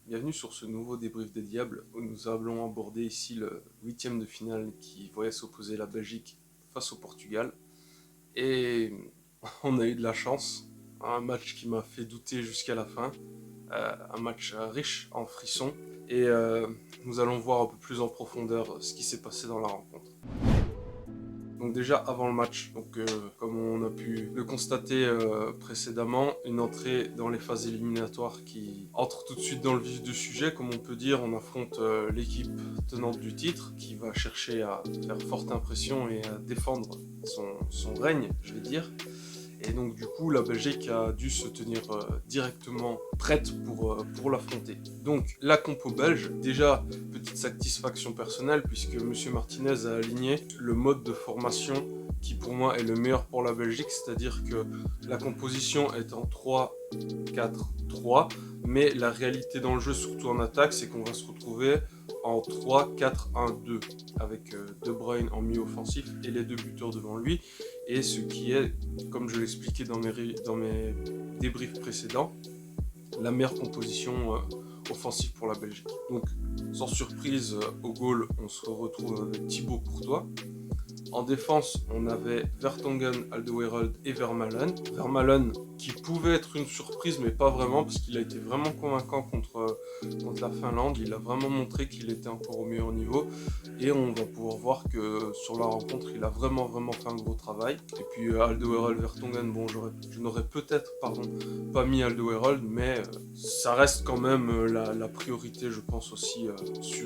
Bienvenue sur ce nouveau débrief des Diables où nous allons aborder ici le huitième de finale qui voyait s'opposer la Belgique face au Portugal. Et on a eu de la chance, un match qui m'a fait douter jusqu'à la fin, un match riche en frissons. Et nous allons voir un peu plus en profondeur ce qui s'est passé dans la rencontre. Donc déjà avant le match, comme on a pu le constater précédemment, une entrée dans les phases éliminatoires qui entre tout de suite dans le vif du sujet, comme on peut dire. On affronte l'équipe tenante du titre qui va chercher à faire forte impression et à défendre son règne, je vais dire. Et donc du coup, la Belgique a dû se tenir directement prête pour l'affronter. Donc la compo belge, déjà petite satisfaction personnelle puisque Monsieur Martinez a aligné le mode de formation qui pour moi est le meilleur pour la Belgique, c'est-à-dire que la composition est en 3-4-3, mais la réalité dans le jeu, surtout en attaque, c'est qu'on va se retrouver en 3-4-1-2 avec De Bruyne en milieu offensif et les deux buteurs devant lui, et ce qui est, comme je l'expliquais dans mes débriefs précédents, la meilleure composition offensive pour la Belgique. Donc, sans surprise, au goal, on se retrouve avec Thibaut Courtois. En défense, on avait Vertonghen, Alderweireld et Vermaelen. Vermaelen qui pouvait être une surprise, mais pas vraiment, parce qu'il a été vraiment convaincant contre la Finlande. Il a vraiment montré qu'il était encore au meilleur niveau. Et on va pouvoir voir que sur la rencontre, il a vraiment fait un gros travail. Et puis Alderweireld, Vertonghen, bon, je n'aurais peut-être pas mis Alderweireld, mais ça reste quand même la priorité, je pense aussi,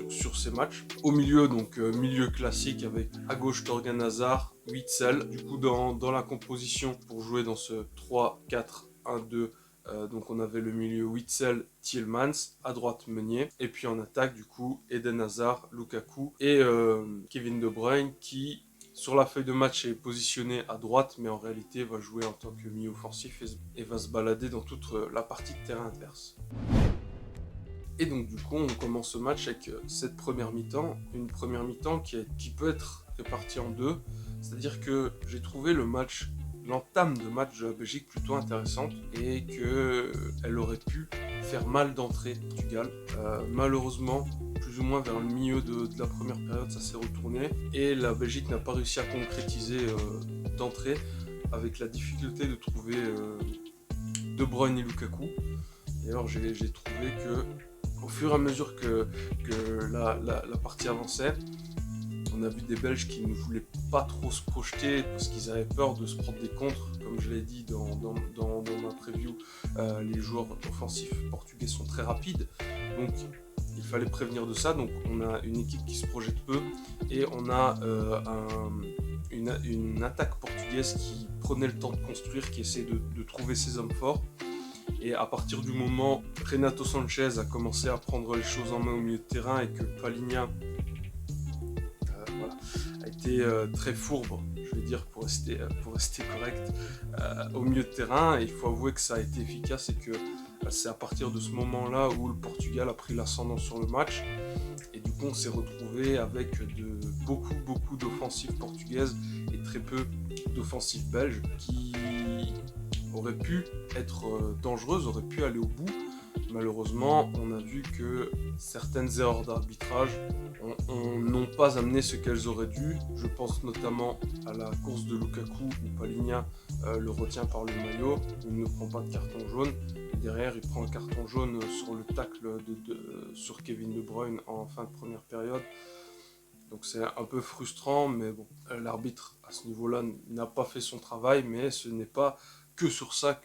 sur ces matchs. Au milieu, donc milieu classique avec à gauche Torgan Hazard, Witsel. Du coup, dans la composition pour jouer dans ce 3-4-1-2, donc on avait le milieu Witsel, Tielemans, à droite Meunier, et puis en attaque du coup Eden Hazard, Lukaku et Kevin De Bruyne qui sur la feuille de match est positionné à droite, mais en réalité va jouer en tant que milieu offensif et va se balader dans toute la partie de terrain adverse. Et donc du coup on commence ce match avec cette première mi-temps, une première mi-temps qui peut être répartie en deux, c'est-à-dire que j'ai trouvé l'entame de match de la Belgique plutôt intéressante et qu'elle aurait pu faire mal d'entrée Portugal. Malheureusement, plus ou moins vers le milieu de la première période, ça s'est retourné et la Belgique n'a pas réussi à concrétiser d'entrée avec la difficulté de trouver De Bruyne et Lukaku. D'ailleurs, j'ai trouvé que au fur et à mesure que la partie avançait, on a vu des Belges qui ne voulaient pas trop se projeter parce qu'ils avaient peur de se prendre des contres. Comme je l'ai dit dans ma preview, les joueurs offensifs portugais sont très rapides. Donc il fallait prévenir de ça. Donc on a une équipe qui se projette peu et on a une attaque portugaise qui prenait le temps de construire, qui essaie de trouver ses hommes forts. Et à partir du moment où Renato Sanchez a commencé à prendre les choses en main au milieu de terrain et que Palhinha a été très fourbe, je vais dire pour rester correct, au milieu de terrain, et il faut avouer que ça a été efficace et que c'est à partir de ce moment-là où le Portugal a pris l'ascendant sur le match. Et du coup on s'est retrouvé avec beaucoup d'offensives portugaises et très peu d'offensives belges qui auraient pu être dangereuses, auraient pu aller au bout. Malheureusement, on a vu que certaines erreurs d'arbitrage n'ont pas amené ce qu'elles auraient dû. Je pense notamment à la course de Lukaku où Palhinha le retient par le maillot, il ne prend pas de carton jaune. Et derrière, il prend un carton jaune sur le tacle sur Kevin De Bruyne en fin de première période. Donc c'est un peu frustrant, mais bon, l'arbitre à ce niveau-là n'a pas fait son travail, mais ce n'est pas que sur ça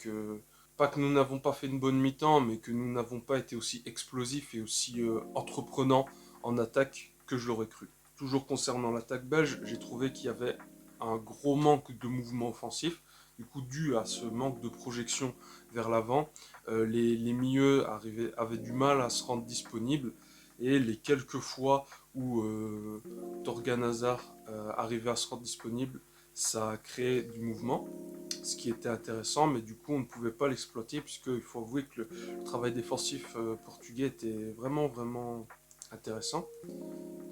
pas que nous n'avons pas fait une bonne mi-temps, mais que nous n'avons pas été aussi explosifs et aussi entreprenants en attaque que je l'aurais cru. Toujours concernant l'attaque belge, j'ai trouvé qu'il y avait un gros manque de mouvement offensif, du coup dû à ce manque de projection vers l'avant. Les milieux avaient du mal à se rendre disponibles, et les quelques fois où Torgan Hazard arrivait à se rendre disponible, ça a créé du mouvement, ce qui était intéressant, mais du coup on ne pouvait pas l'exploiter puisqu'il faut avouer que le travail défensif portugais était vraiment intéressant.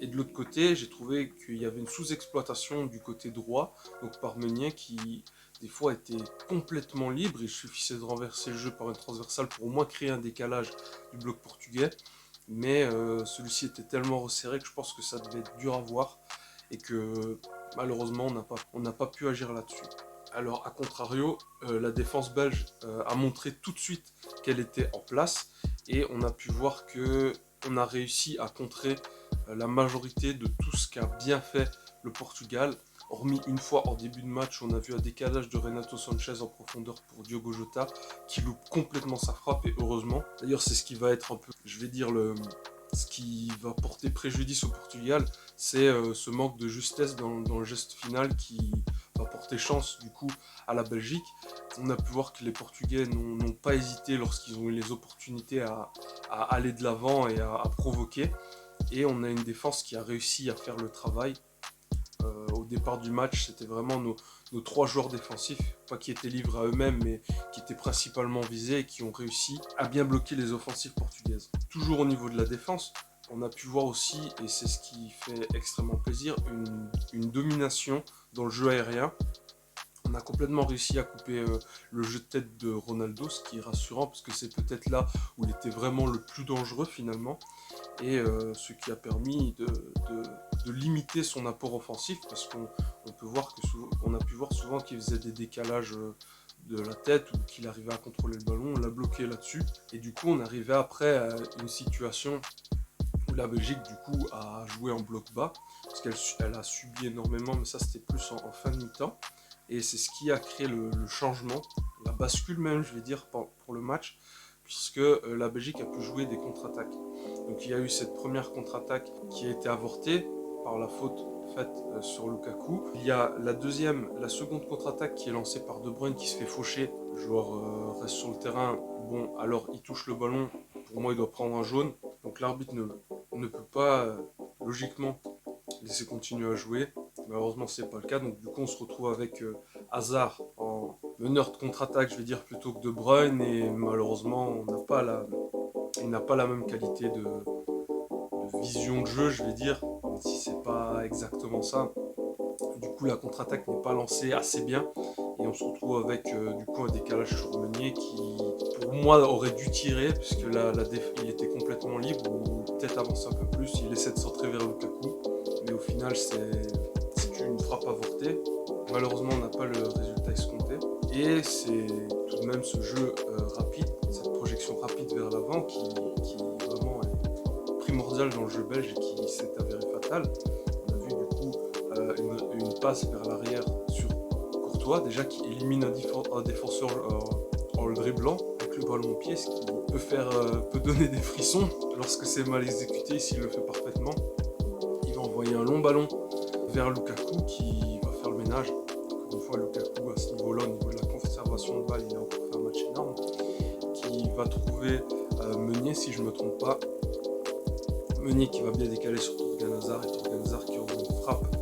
Et de l'autre côté, j'ai trouvé qu'il y avait une sous-exploitation du côté droit, donc par Meunier qui des fois était complètement libre. Il suffisait de renverser le jeu par une transversale pour au moins créer un décalage du bloc portugais. Mais celui-ci était tellement resserré que je pense que ça devait être dur à voir et que malheureusement on n'a pas pu agir là-dessus. Alors, à contrario, la défense belge a montré tout de suite qu'elle était en place et on a pu voir que on a réussi à contrer la majorité de tout ce qu'a bien fait le Portugal. Hormis une fois en début de match, on a vu un décalage de Renato Sanchez en profondeur pour Diogo Jota qui loupe complètement sa frappe et heureusement. D'ailleurs, c'est ce qui va être un peu, je vais dire, ce qui va porter préjudice au Portugal, c'est ce manque de justesse dans le geste final qui va porter chance du coup à la Belgique. On a pu voir que les Portugais n'ont pas hésité lorsqu'ils ont eu les opportunités à aller de l'avant et à provoquer. Et on a une défense qui a réussi à faire le travail. Au départ du match, c'était vraiment nos trois joueurs défensifs, pas qui étaient livrés à eux-mêmes, mais qui étaient principalement visés et qui ont réussi à bien bloquer les offensives portugaises. Toujours au niveau de la défense, on a pu voir aussi, et c'est ce qui fait extrêmement plaisir, une domination dans le jeu aérien. On a complètement réussi à couper le jeu de tête de Ronaldo, ce qui est rassurant parce que c'est peut-être là où il était vraiment le plus dangereux finalement et ce qui a permis de limiter son apport offensif parce qu'on peut voir que on a pu voir souvent qu'il faisait des décalages de la tête ou qu'il arrivait à contrôler le ballon, on l'a bloqué là-dessus et du coup on arrivait après à une situation où la Belgique du coup a joué en bloc bas parce qu'elle a subi énormément, mais ça c'était plus en fin de mi-temps. Et c'est ce qui a créé le changement, la bascule même, je vais dire, pour le match, puisque la Belgique a pu jouer des contre-attaques. Donc il y a eu cette première contre-attaque qui a été avortée par la faute faite sur Lukaku. Il y a la seconde contre-attaque qui est lancée par De Bruyne qui se fait faucher. Le joueur reste sur le terrain. Bon, alors il touche le ballon. Pour moi, il doit prendre un jaune. Donc l'arbitre ne peut pas, logiquement, laisser continuer à jouer. Malheureusement, c'est pas le cas. Donc, du coup, on se retrouve avec Hazard en meneur de contre-attaque, je vais dire, plutôt que De Bruyne. Et malheureusement, il n'a pas la même qualité de vision de jeu, je vais dire, même si c'est pas exactement ça. Du coup, la contre-attaque n'est pas lancée assez bien. Et on se retrouve avec du coup un décalage sur Meunier qui, pour moi, aurait dû tirer, puisque il était complètement libre, ou peut-être avancer un peu plus. Il essaie de centrer vers Lukaku. Mais au final, c'est une frappe avortée. Malheureusement, on n'a pas le résultat escompté. Et c'est tout de même ce jeu rapide, cette projection rapide vers l'avant qui vraiment est primordiale dans le jeu belge et qui s'est avéré fatal. On a vu du coup une passe vers l'arrière sur Courtois, déjà qui élimine un défenseur en le dribblant avec le ballon au pied, ce qui peut donner des frissons lorsque c'est mal exécuté. S'il le fait parfaitement, il va envoyer un long ballon vers Lukaku qui va faire le ménage. Encore une fois, Lukaku à ce niveau-là, au niveau de la conservation de balle, il a encore fait un match énorme. Qui va trouver Meunier, si je ne me trompe pas. Meunier qui va bien décaler sur Torgan Hazard et Torgan Hazard qui aura une frappe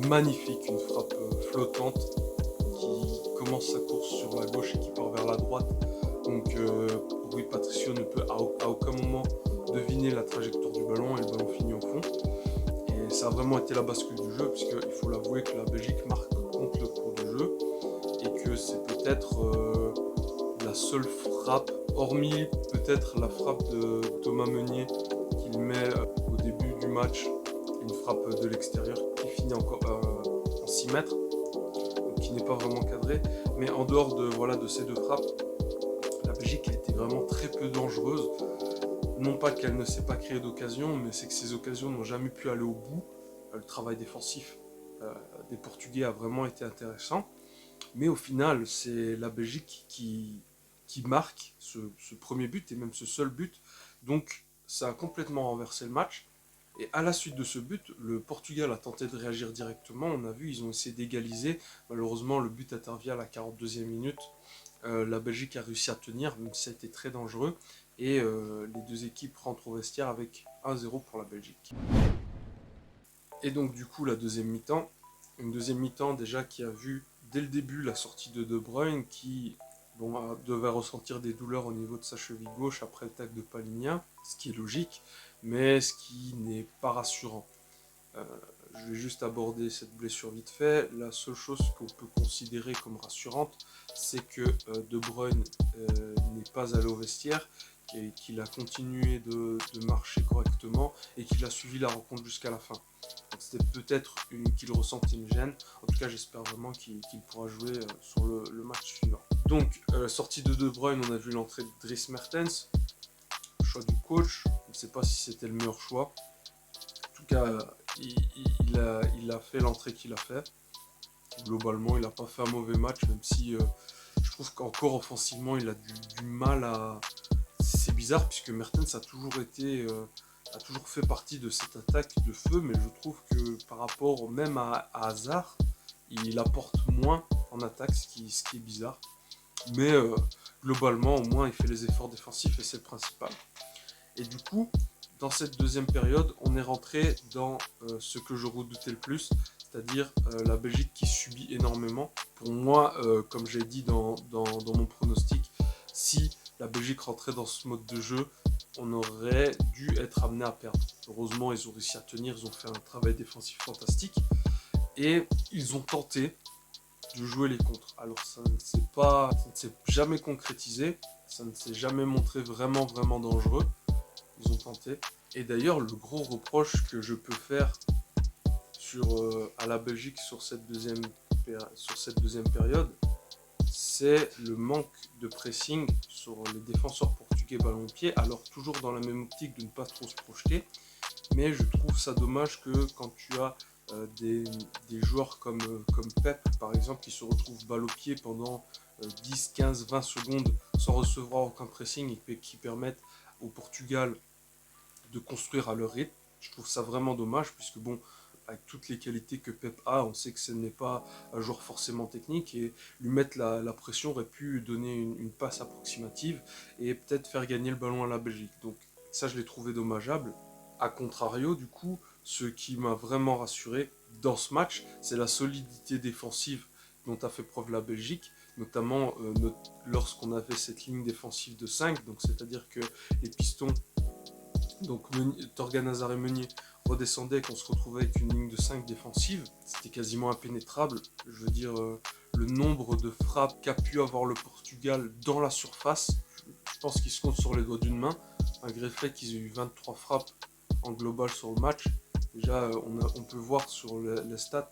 magnifique, une frappe flottante qui commence sa course sur la gauche et qui part vers la droite. Donc Rui Patricio ne peut à aucun moment deviner la trajectoire du ballon et le ballon finit au fond. Et ça a vraiment été la bascule du jeu, puisqu'il faut l'avouer que la Belgique marque contre le cours du jeu et que c'est peut-être la seule frappe, hormis peut-être la frappe de Thomas Meunier qu'il met au début du match, une frappe de l'extérieur qui finit encore en 6 mètres, donc qui n'est pas vraiment cadrée. Mais en dehors de ces deux frappes, la Belgique a été vraiment très peu dangereuse. Non pas qu'elle ne s'est pas créée d'occasion, mais c'est que ces occasions n'ont jamais pu aller au bout. Le travail défensif des Portugais a vraiment été intéressant. Mais au final, c'est la Belgique qui marque ce premier but et même ce seul but. Donc ça a complètement renversé le match. Et à la suite de ce but, le Portugal a tenté de réagir directement. On a vu, ils ont essayé d'égaliser. Malheureusement, le but intervient à la 42e minute. La Belgique a réussi à tenir, même si ça a été très dangereux. Et les deux équipes rentrent au vestiaire avec 1-0 pour la Belgique. Et donc du coup, la deuxième mi-temps. Une deuxième mi-temps déjà qui a vu dès le début la sortie de De Bruyne qui devait ressentir des douleurs au niveau de sa cheville gauche après le tacle de Palinha, ce qui est logique. mais ce qui n'est pas rassurant. Euh, je vais juste aborder cette blessure vite fait. La seule chose qu'on peut considérer comme rassurante, c'est que De Bruyne n'est pas allé au vestiaire et qu'il a continué de marcher correctement et qu'il a suivi la rencontre jusqu'à la fin. Donc c'était peut-être qu'il ressentait une gêne. En tout cas, j'espère vraiment qu'il pourra jouer sur le match suivant. Donc, sortie de Bruyne, on a vu l'entrée de Dries Mertens. Choix du coach. Je ne sais pas si c'était le meilleur choix. En tout cas, il a fait l'entrée qu'il a fait. Globalement, il n'a pas fait un mauvais match, même si je trouve qu'encore offensivement, il a du mal à. C'est bizarre puisque Mertens a toujours fait partie de cette attaque de feu, mais je trouve que par rapport même à Hazard, il apporte moins en attaque, ce qui est bizarre. Mais globalement, au moins, il fait les efforts défensifs et c'est le principal. Et du coup, dans cette deuxième période, on est rentré dans ce que je redoutais le plus, c'est-à-dire la Belgique qui subit énormément. Pour moi, comme j'ai dit dans mon pronostic, si la Belgique rentrait dans ce mode de jeu, on aurait dû être amené à perdre. Heureusement, ils ont réussi à tenir, ils ont fait un travail défensif fantastique et ils ont tenté de jouer les contres. Alors ça ne s'est jamais concrétisé, ça ne s'est jamais montré vraiment dangereux. Ils ont tenté. Et d'ailleurs, le gros reproche que je peux faire à la Belgique sur cette deuxième période, c'est le manque de pressing sur les défenseurs portugais ballon-pied. Alors toujours dans la même optique de ne pas trop se projeter, mais je trouve ça dommage que quand tu as des joueurs comme Pep par exemple qui se retrouvent balle au pied pendant 10, 15, 20 secondes sans recevoir aucun pressing et qui permettent au Portugal de construire à leur rythme. Je trouve ça vraiment dommage puisque bon, avec toutes les qualités que Pep a, on sait que ce n'est pas un joueur forcément technique et lui mettre la pression aurait pu donner une passe approximative et peut-être faire gagner le ballon à la Belgique. Donc ça, je l'ai trouvé dommageable. A contrario, du coup, ce qui m'a vraiment rassuré dans ce match, c'est la solidité défensive dont a fait preuve la Belgique, notamment lorsqu'on avait cette ligne défensive de 5, donc c'est-à-dire que les pistons donc Torgan Hazard et Meunier redescendaient, qu'on se retrouvait avec une ligne de 5 défensive, c'était quasiment impénétrable. Je veux dire, le nombre de frappes qu'a pu avoir le Portugal dans la surface, je pense qu'il se compte sur les doigts d'une main, malgré le fait qu'ils aient eu 23 frappes en global sur le match. Déjà, on peut voir sur les stats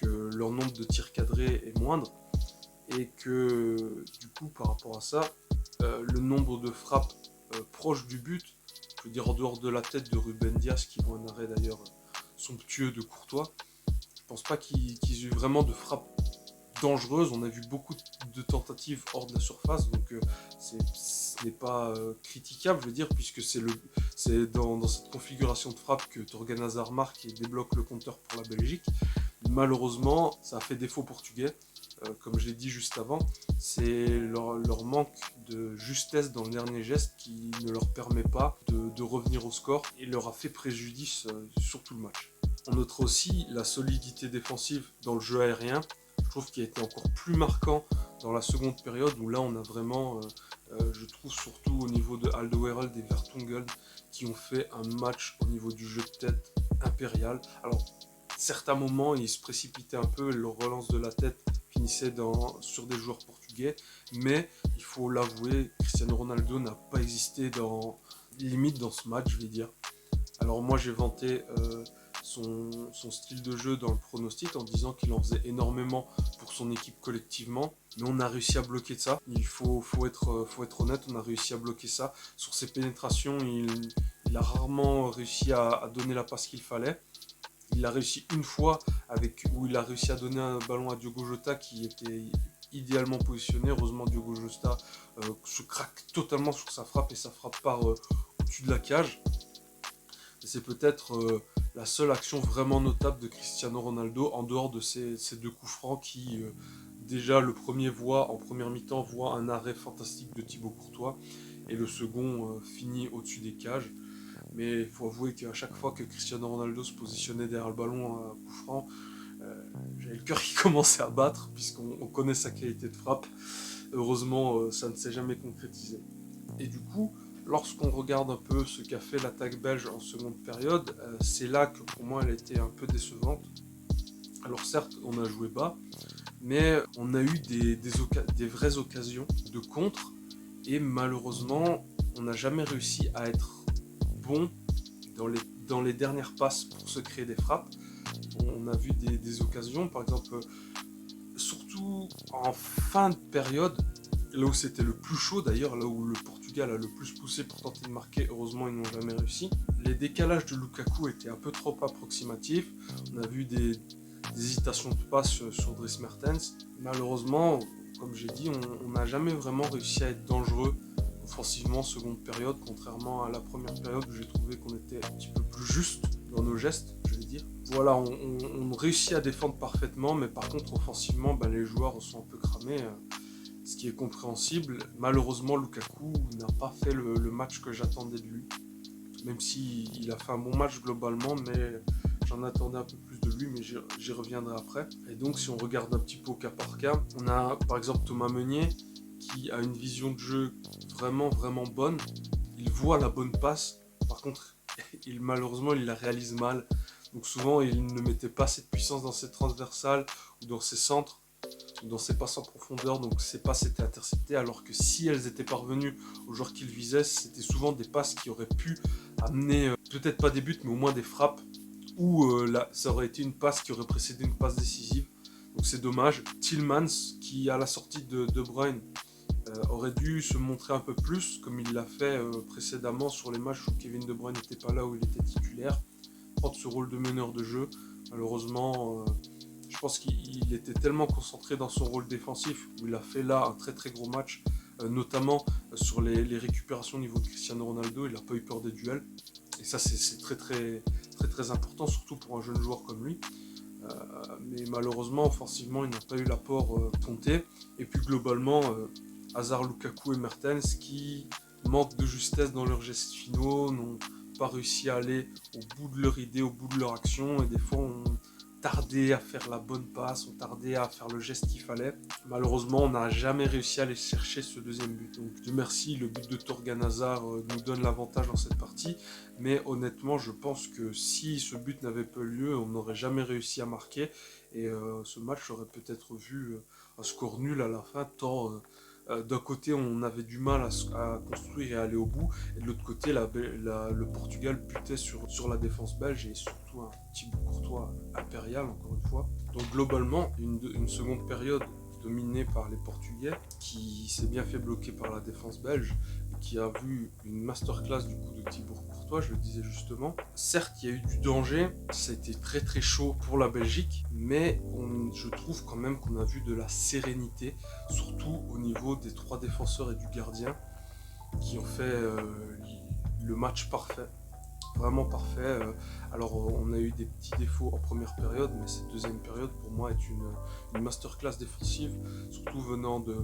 que leur nombre de tirs cadrés est moindre et que du coup, par rapport à ça, le nombre de frappes proches du but, je veux dire en dehors de la tête de Ruben Dias, qui voit un arrêt d'ailleurs somptueux de Courtois, je pense pas qu'ils aient eu vraiment de frappes dangereuses. On a vu beaucoup de tentatives hors de la surface, donc ce n'est pas critiquable, je veux dire, puisque c'est dans cette configuration de frappe que Torgan Hazard marque et débloque le compteur pour la Belgique. Malheureusement, ça a fait défaut portugais. Comme je l'ai dit juste avant, c'est leur manque de justesse dans le dernier geste qui ne leur permet pas de revenir au score et leur a fait préjudice sur tout le match. On notera aussi la solidité défensive dans le jeu aérien. Je trouve qu'il a été encore plus marquant dans la seconde période où là on a vraiment, je trouve surtout au niveau de Alderweireld et Vertonghen qui ont fait un match au niveau du jeu de tête impérial. Alors certains moments ils se précipitaient un peu, leur relance de la tête finissait sur des joueurs portugais, mais il faut l'avouer, Cristiano Ronaldo n'a pas existé limite dans ce match, je vais dire. Alors moi j'ai vanté son style de jeu dans le pronostic en disant qu'il en faisait énormément pour son équipe collectivement, mais on a réussi à bloquer ça. Il faut être honnête, on a réussi à bloquer ça. Sur ses pénétrations, il a rarement réussi à donner la passe qu'il fallait. Il a réussi une fois où il a réussi à donner un ballon à Diogo Jota qui était idéalement positionné. Heureusement, Diogo Jota se craque totalement sur sa frappe et sa frappe part au-dessus de la cage. Et c'est peut-être la seule action vraiment notable de Cristiano Ronaldo en dehors de ces deux coups francs qui, déjà, le premier en première mi-temps, voit un arrêt fantastique de Thibaut Courtois et le second finit au-dessus des cages. Mais il faut avouer qu'à chaque fois que Cristiano Ronaldo se positionnait derrière le ballon à coup franc, j'avais le cœur qui commençait à battre, puisqu'on connaît sa qualité de frappe. Heureusement, ça ne s'est jamais concrétisé. Et du coup, lorsqu'on regarde un peu ce qu'a fait l'attaque belge en seconde période, c'est là que pour moi elle était un peu décevante. Alors certes, on a joué bas, mais on a eu des vraies occasions de contre, et malheureusement, on n'a jamais réussi à être bon dans les dernières passes pour se créer des frappes. On a vu des occasions, par exemple, surtout en fin de période, là où c'était le plus chaud d'ailleurs, là où le Portugal a le plus poussé pour tenter de marquer, heureusement ils n'ont jamais réussi. Les décalages de Lukaku étaient un peu trop approximatifs. On a vu des hésitations de passe sur Dries Mertens. Malheureusement, comme j'ai dit, on n'a jamais vraiment réussi à être dangereux offensivement en seconde période, contrairement à la première période où j'ai trouvé qu'on était un petit peu plus juste dans nos gestes, je vais dire. Voilà, on réussit à défendre parfaitement, mais par contre offensivement, les joueurs sont un peu cramés, ce qui est compréhensible. Malheureusement, Lukaku n'a pas fait le match que j'attendais de lui, même s'il a fait un bon match globalement, mais j'en attendais un peu plus de lui, mais j'y reviendrai après. Et donc si on regarde un petit peu au cas par cas, on a par exemple Thomas Meunier qui a une vision de jeu vraiment bonne. Il voit la bonne passe, par contre malheureusement il la réalise mal. Donc souvent il ne mettait pas cette puissance dans ses transversales ou dans ses centres, ou dans ses passes en profondeur, donc ces passes étaient interceptées, alors que si elles étaient parvenues aux joueurs qu'il visait, c'était souvent des passes qui auraient pu amener, peut-être pas des buts, mais au moins des frappes, ou ça aurait été une passe qui aurait précédé une passe décisive. Donc c'est dommage. Tillmans, qui à la sortie de De Bruyne aurait dû se montrer un peu plus, comme il l'a fait précédemment sur les matchs où Kevin De Bruyne n'était pas là, où il était titulaire, prendre ce rôle de meneur de jeu. Malheureusement, je pense qu'il était tellement concentré dans son rôle défensif, où il a fait là un très gros match, notamment sur les récupérations au niveau de Cristiano Ronaldo. Il n'a pas eu peur des duels, et ça c'est très important, surtout pour un jeune joueur comme lui. Mais malheureusement, offensivement, il n'a pas eu l'apport compté. Et puis globalement, Hazard, Lukaku et Mertens, qui manquent de justesse dans leurs gestes finaux, n'ont pas réussi à aller au bout de leur idée, au bout de leur action, et des fois on tardé à faire la bonne passe, on tardait à faire le geste qu'il fallait. Malheureusement, on n'a jamais réussi à aller chercher ce deuxième but. Donc Dieu merci, le but de Thorgan Hazard nous donne l'avantage dans cette partie, mais honnêtement, je pense que si ce but n'avait pas eu lieu, on n'aurait jamais réussi à marquer, et ce match aurait peut-être vu un score nul à la fin, tant d'un côté on avait du mal à construire et à aller au bout, et de l'autre côté le Portugal butait sur la défense belge, et surtout un Thibaut Courtois impérial encore une fois. Donc globalement une seconde période dominée par les Portugais, qui s'est bien fait bloquer par la défense belge, qui a vu une masterclass du coup de Thibaut Courtois, je le disais justement. Certes, il y a eu du danger, ça a été très chaud pour la Belgique, mais je trouve quand même qu'on a vu de la sérénité, surtout au niveau des trois défenseurs et du gardien, qui ont fait le match parfait. Vraiment parfait. Alors on a eu des petits défauts en première période, mais cette deuxième période pour moi est une masterclass défensive, surtout venant de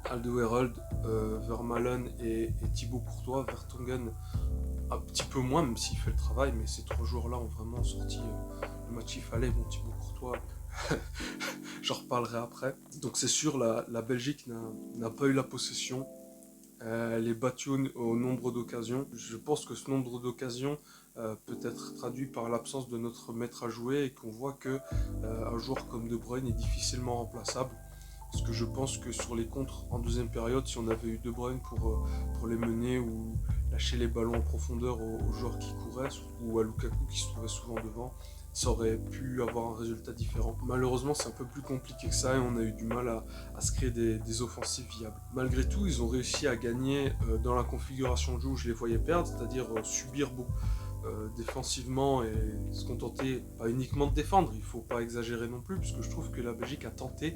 Alderweireld, Vermaelen et Thibaut Courtois. Vertonghen un petit peu moins, même s'il fait le travail, mais ces trois joueurs-là ont vraiment sorti le match qu'il fallait. Bon, Thibaut Courtois, j'en reparlerai après. Donc c'est sûr, la Belgique n'a pas eu la possession. Elle est battue au nombre d'occasions. Je pense que ce nombre d'occasions peut être traduit par l'absence de notre maître à jouer, et qu'on voit que un joueur comme De Bruyne est difficilement remplaçable. Parce que je pense que sur les contres en deuxième période, si on avait eu De Bruyne pour les mener ou lâcher les ballons en profondeur aux joueurs qui couraient, ou à Lukaku qui se trouvait souvent devant, ça aurait pu avoir un résultat différent. Malheureusement, c'est un peu plus compliqué que ça, et on a eu du mal à se créer des offensives viables. Malgré tout, ils ont réussi à gagner dans la configuration de jeu où je les voyais perdre, c'est-à-dire subir beaucoup défensivement, et se contenter pas uniquement de défendre, il faut pas exagérer non plus, puisque je trouve que la Belgique a tenté.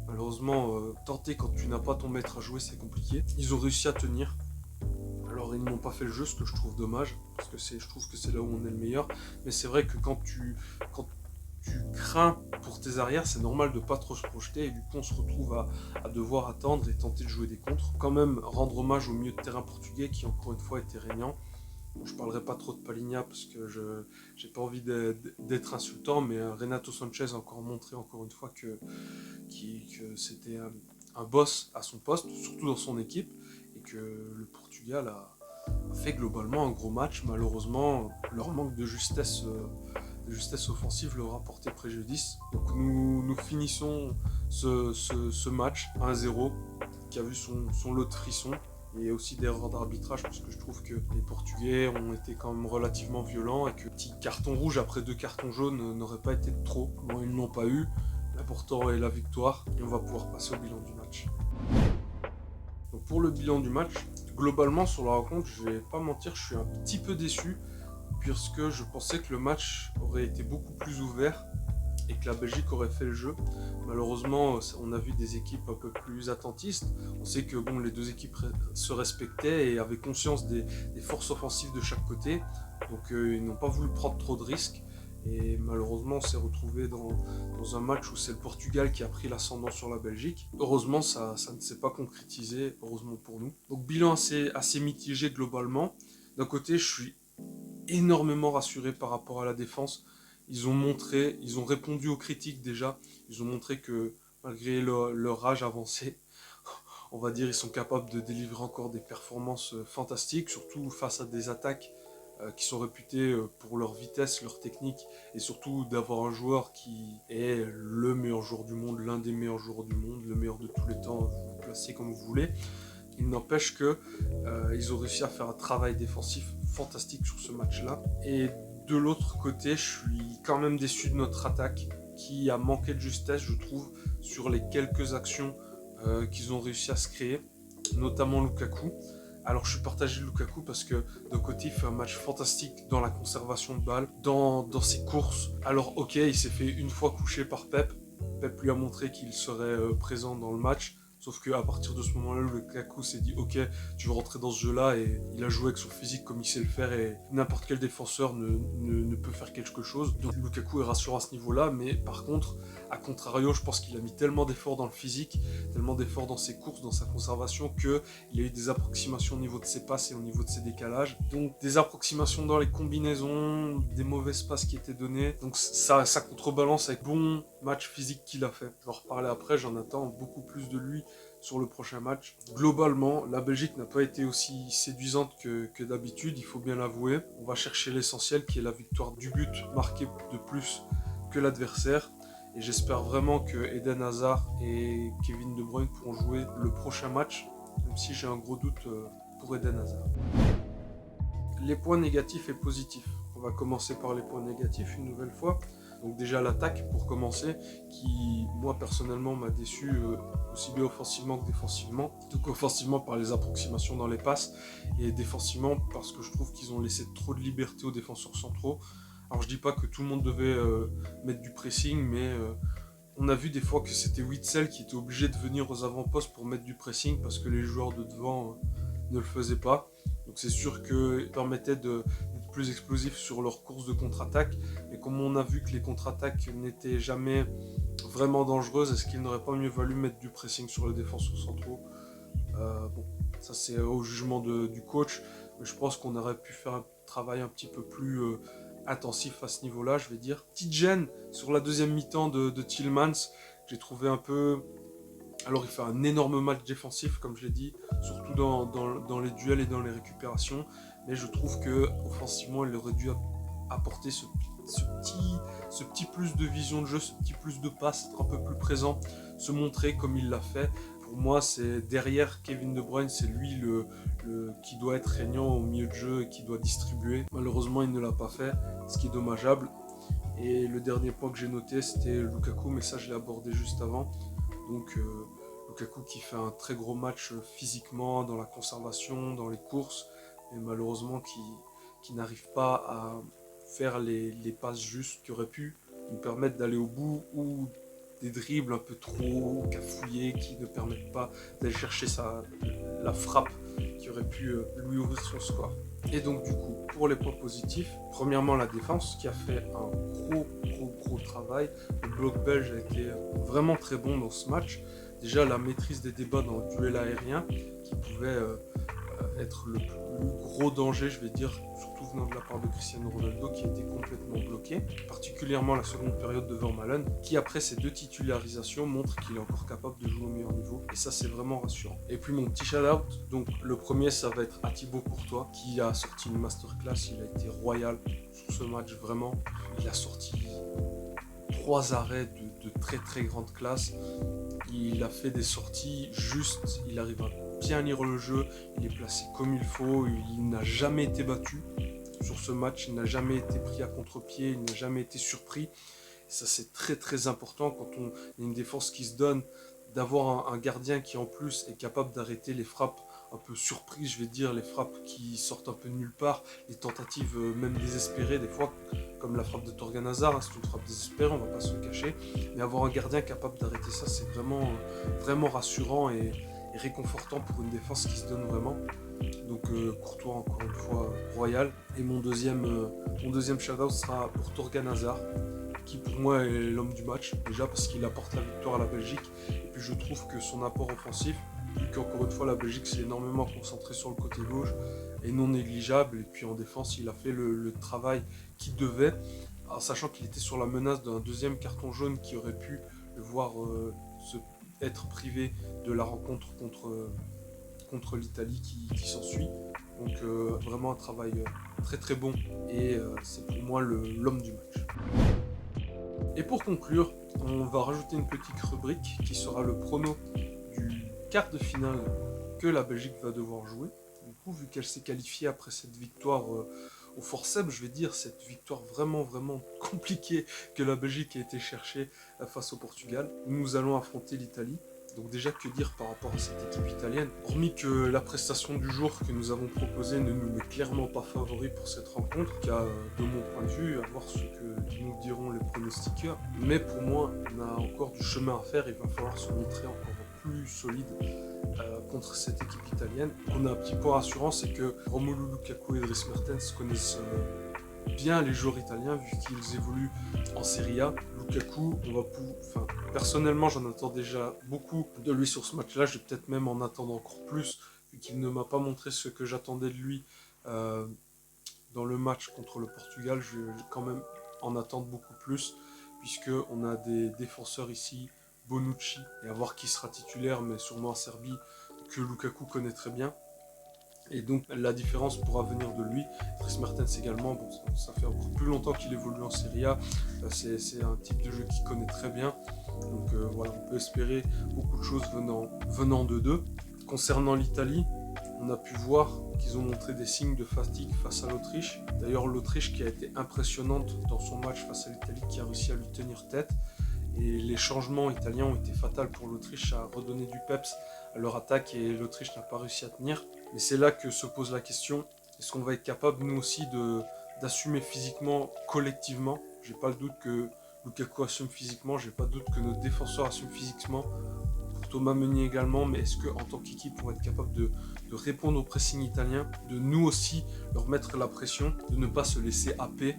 Malheureusement, tenter quand tu n'as pas ton maître à jouer, c'est compliqué. Ils ont réussi à tenir. Alors ils n'ont pas fait le jeu, ce que je trouve dommage, parce que je trouve que c'est là où on est le meilleur. Mais c'est vrai que quand tu crains pour tes arrières, c'est normal de pas trop se projeter, et du coup on se retrouve à devoir attendre et tenter de jouer des contres. Quand même rendre hommage au milieu de terrain portugais, qui encore une fois était régnant. Bon, je parlerai pas trop de Palhinha parce que je j'ai pas envie d'être insultant, mais Renato Sanchez a encore montré encore une fois que c'était un boss à son poste, surtout dans son équipe, et que le Portugal a fait globalement un gros match. Malheureusement, leur manque de justesse offensive leur a porté préjudice. Donc nous finissons ce match 1-0 qui a vu son lot de frissons et aussi d'erreurs d'arbitrage parce que je trouve que les Portugais ont été quand même relativement violents et que petit carton rouge après 2 cartons jaunes n'aurait pas été de trop. Bon, ils ne l'ont pas eu. L'important est la victoire et on va pouvoir passer au bilan du match. Donc pour le bilan du match, globalement sur la rencontre, je vais pas mentir, je suis un petit peu déçu puisque je pensais que le match aurait été beaucoup plus ouvert et que la Belgique aurait fait le jeu. Malheureusement, on a vu des équipes un peu plus attentistes. On sait que les deux équipes se respectaient et avaient conscience des forces offensives de chaque côté. Donc ils n'ont pas voulu prendre trop de risques. Et malheureusement, on s'est retrouvé dans un match où c'est le Portugal qui a pris l'ascendant sur la Belgique. Heureusement, ça ne s'est pas concrétisé, heureusement pour nous. Donc bilan assez mitigé globalement. D'un côté, je suis énormément rassuré par rapport à la défense. Ils ont répondu aux critiques déjà. Ils ont montré que malgré leur âge avancé, on va dire, ils sont capables de délivrer encore des performances fantastiques, surtout face à des attaques qui sont réputées pour leur vitesse, leur technique, et surtout d'avoir un joueur qui est le meilleur joueur du monde, l'un des meilleurs joueurs du monde, le meilleur de tous les temps, vous placez comme vous voulez. Il n'empêche qu'ils ont réussi à faire un travail défensif fantastique sur ce match-là. Et de l'autre côté, je suis quand même déçu de notre attaque qui a manqué de justesse, je trouve, sur les quelques actions qu'ils ont réussi à se créer, notamment Lukaku. Alors je suis partagé de Lukaku parce que d'un côté il fait un match fantastique dans la conservation de balles, dans ses courses. Alors ok, il s'est fait une fois coucher par Pep. Pep lui a montré qu'il serait présent dans le match. Sauf qu'à partir de ce moment-là, Lukaku s'est dit ok, tu veux rentrer dans ce jeu-là, et il a joué avec son physique comme il sait le faire et n'importe quel défenseur ne peut faire quelque chose. Donc Lukaku est rassurant à ce niveau-là, mais par contre, à contrario, je pense qu'il a mis tellement d'efforts dans le physique, tellement d'efforts dans ses courses, dans sa conservation, qu'il a eu des approximations au niveau de ses passes et au niveau de ses décalages. Donc des approximations dans les combinaisons, des mauvaises passes qui étaient données. Donc ça contrebalance avec bon match physique qu'il a fait. Je vais en reparler après, j'en attends beaucoup plus de lui sur le prochain match. Globalement, la Belgique n'a pas été aussi séduisante que d'habitude, il faut bien l'avouer. On va chercher l'essentiel qui est la victoire du but marqué de plus que l'adversaire. Et j'espère vraiment que Eden Hazard et Kevin De Bruyne pourront jouer le prochain match, même si j'ai un gros doute pour Eden Hazard. Les points négatifs et positifs. On va commencer par les points négatifs une nouvelle fois. Donc déjà l'attaque pour commencer, qui moi personnellement m'a déçu aussi bien offensivement que défensivement. Donc offensivement par les approximations dans les passes et défensivement parce que je trouve qu'ils ont laissé trop de liberté aux défenseurs centraux. Alors je dis pas que tout le monde devait mettre du pressing, mais on a vu des fois que c'était Witsel qui était obligé de venir aux avant-postes pour mettre du pressing parce que les joueurs de devant ne le faisaient pas. Donc c'est sûr qu'ils permettaient d'être plus explosifs sur leurs courses de contre-attaque. Mais comme on a vu que les contre-attaques n'étaient jamais vraiment dangereuses, est-ce qu'il n'aurait pas mieux valu mettre du pressing sur les défenseurs centraux? Bon, ça c'est au jugement du coach. Mais je pense qu'on aurait pu faire un travail un petit peu plus intensif à ce niveau-là, je vais dire. Petite gêne sur la deuxième mi-temps de Tielemans, j'ai trouvé un peu... Alors il fait un énorme match défensif, comme je l'ai dit, surtout dans les duels et dans les récupérations, mais je trouve que offensivement il aurait dû apporter ce petit plus de vision de jeu, ce petit plus de passe, être un peu plus présent, se montrer comme il l'a fait. Pour moi, c'est derrière Kevin De Bruyne, c'est lui qui doit être régnant au milieu de jeu et qui doit distribuer. Malheureusement, il ne l'a pas fait, ce qui est dommageable. Et le dernier point que j'ai noté, c'était Lukaku, mais ça je l'ai abordé juste avant. Donc Lukaku qui fait un très gros match physiquement, dans la conservation, dans les courses, mais malheureusement qui n'arrive pas à faire les passes justes qui auraient pu nous permettre d'aller au bout, ou des dribbles un peu trop cafouillés qui ne permettent pas d'aller chercher la frappe qui aurait pu lui ouvrir son score. Et donc du coup, pour les points positifs, premièrement la défense qui a fait un gros travail. Le bloc belge a été vraiment très bon dans ce match. Déjà la maîtrise des débats dans le duel aérien qui pouvait être le plus gros danger, je vais dire, surtout venant de la part de Cristiano Ronaldo qui était complètement bloqué, particulièrement la seconde période de Vermaelen, qui après ces 2 titularisations montre qu'il est encore capable de jouer au meilleur niveau, et ça c'est vraiment rassurant. Et puis mon petit shout-out, donc le premier ça va être à Thibaut Courtois, qui a sorti une masterclass, il a été royal sur ce match, vraiment, il a sorti 3 arrêts de très très grande classe, il a fait des sorties justes, il arrive à bien lire le jeu, il est placé comme il faut, il n'a jamais été battu sur ce match, il n'a jamais été pris à contre-pied, il n'a jamais été surpris. Et ça c'est très très important quand on a une défense qui se donne, d'avoir un gardien qui en plus est capable d'arrêter les frappes un peu surprises, je vais dire, les frappes qui sortent un peu de nulle part, les tentatives même désespérées des fois, comme la frappe de Torgan Hazard, hein, c'est une frappe désespérée, on va pas se le cacher, mais avoir un gardien capable d'arrêter ça, c'est vraiment, vraiment rassurant et réconfortant pour une défense qui se donne vraiment. Donc Courtois encore une fois royal. Et mon deuxième shout-out sera pour Torgan Hazard, qui pour moi est l'homme du match, déjà parce qu'il apporte la victoire à la Belgique, et puis je trouve que son apport offensif, vu qu'encore une fois la Belgique s'est énormément concentrée sur le côté gauche, est non négligeable, et puis en défense il a fait le travail qu'il devait, en sachant qu'il était sur la menace d'un deuxième carton jaune qui aurait pu le voir être privé de la rencontre contre l'Italie qui s'ensuit. Donc vraiment un travail très très bon, et c'est pour moi l'homme du match. Et pour conclure, on va rajouter une petite rubrique qui sera le prono du quart de finale que la Belgique va devoir jouer. Du coup, vu qu'elle s'est qualifiée après cette victoire au forceps, je vais dire cette victoire vraiment vraiment compliquée que la Belgique a été chercher face au Portugal, nous allons affronter l'Italie. Donc déjà, que dire par rapport à cette équipe italienne? Hormis que la prestation du jour que nous avons proposée ne nous met clairement pas favoris pour cette rencontre, car de mon point de vue, à voir ce que nous diront les pronostiqueurs. Mais pour moi, on a encore du chemin à faire, il va falloir se montrer encore plus solide contre cette équipe italienne. On a un petit point rassurant, c'est que Romelu Lukaku et Dries Mertens connaissent bien les joueurs italiens vu qu'ils évoluent en Serie A. Lukaku, personnellement j'en attends déjà beaucoup de lui sur ce match-là, je vais peut-être même en attendre encore plus vu qu'il ne m'a pas montré ce que j'attendais de lui dans le match contre le Portugal. Je vais quand même en attendre beaucoup plus puisqu'on a des défenseurs ici, Bonucci, et à voir qui sera titulaire, mais sûrement en Serbie, que Lukaku connaît très bien. Et donc la différence pourra venir de lui. Dries Mertens également, bon, ça fait encore plus longtemps qu'il évolue en Serie A, c'est un type de jeu qu'il connaît très bien. Donc voilà, on peut espérer beaucoup de choses venant de d'eux. Concernant l'Italie, on a pu voir qu'ils ont montré des signes de fatigue face à l'Autriche. D'ailleurs l'Autriche qui a été impressionnante dans son match face à l'Italie, qui a réussi à lui tenir tête. Et les changements italiens ont été fatals pour l'Autriche, à redonner du peps à leur attaque, et l'Autriche n'a pas réussi à tenir. Mais c'est là que se pose la question, est-ce qu'on va être capable nous aussi d'assumer physiquement, collectivement? J'ai pas le doute que Lukaku assume physiquement, j'ai pas de doute que nos défenseurs assument physiquement, pour Thomas Meunier également, mais est-ce qu'en tant qu'équipe on va être capable de répondre au pressing italien, de nous aussi leur mettre la pression, de ne pas se laisser happer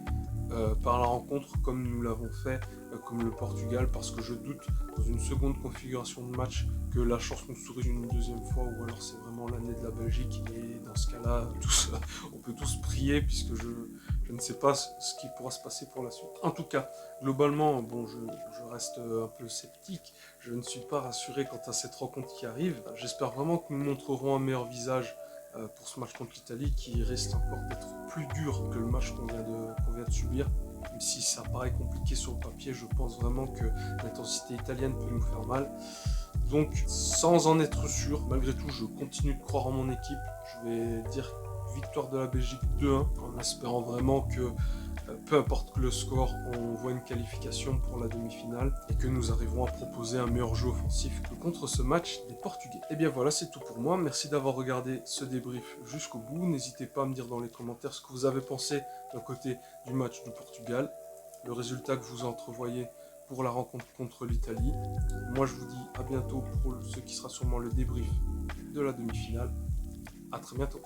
par la rencontre comme nous l'avons fait comme le Portugal, parce que je doute dans une seconde configuration de match que la chance nous sourit une deuxième fois, ou alors c'est vraiment l'année de la Belgique, et dans ce cas-là on peut tous prier puisque je ne sais pas ce qui pourra se passer pour la suite. En tout cas, globalement, bon, je reste un peu sceptique, je ne suis pas rassuré quant à cette rencontre qui arrive. J'espère vraiment que nous montrerons un meilleur visage pour ce match contre l'Italie, qui risque encore d'être plus dur que le match qu'on vient de subir. Même si ça paraît compliqué sur le papier, je pense vraiment que l'intensité italienne peut nous faire mal. Donc, sans en être sûr, malgré tout, je continue de croire en mon équipe. Je vais dire victoire de la Belgique 2-1, en espérant vraiment que, peu importe le score, on voit une qualification pour la demi-finale et que nous arriverons à proposer un meilleur jeu offensif que contre ce match des Portugais. Et bien voilà, c'est tout pour moi. Merci d'avoir regardé ce débrief jusqu'au bout. N'hésitez pas à me dire dans les commentaires ce que vous avez pensé d'un côté du match du Portugal, le résultat que vous entrevoyez pour la rencontre contre l'Italie. Moi, je vous dis à bientôt pour ce qui sera sûrement le débrief de la demi-finale. À très bientôt.